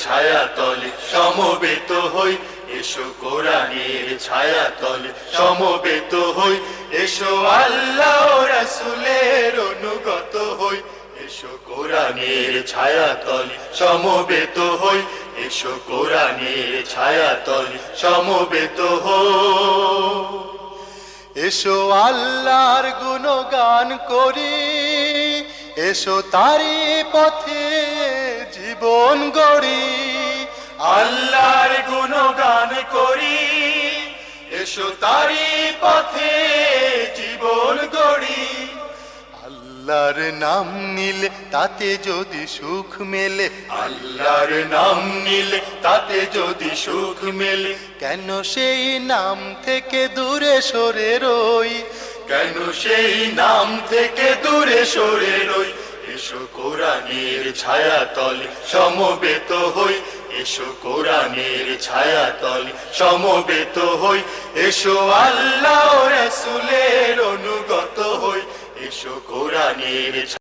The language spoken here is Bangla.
ছায়াতলে সমবেত হই, এসো কোরআনের ছায়াতলে সমবেত হই, এসো আল্লাহ ও রাসূলের অনুগত হই, এসো কোরআনের ছায়াতলে সমবেত হই, এসো কোরআনের ছায়াতলে সমবেত হই। এসো আল্লাহর গুণগান করি, এসো তারি পথে জীবন গড়ি, আল্লাহর গুণগান করি, এসো তারি পথে জীবন গড়ি। আল্লাহর নাম নিলে তাতে যদি সুখ মেলে, আল্লাহর নাম নিলে তাতে যদি সুখ মেলে, কেন সেই নাম থেকে দূরে সরে রই, কেন সেই নাম থেকে দূরে সরে রই। এসো কোরআনের ছায়াতলে সমবেত হই, এসো কোরআনের ছায়াতলে সমবেত হই, এসো আল্লাহ ও রাসূলের অনুগত হই, এসো কোরআনের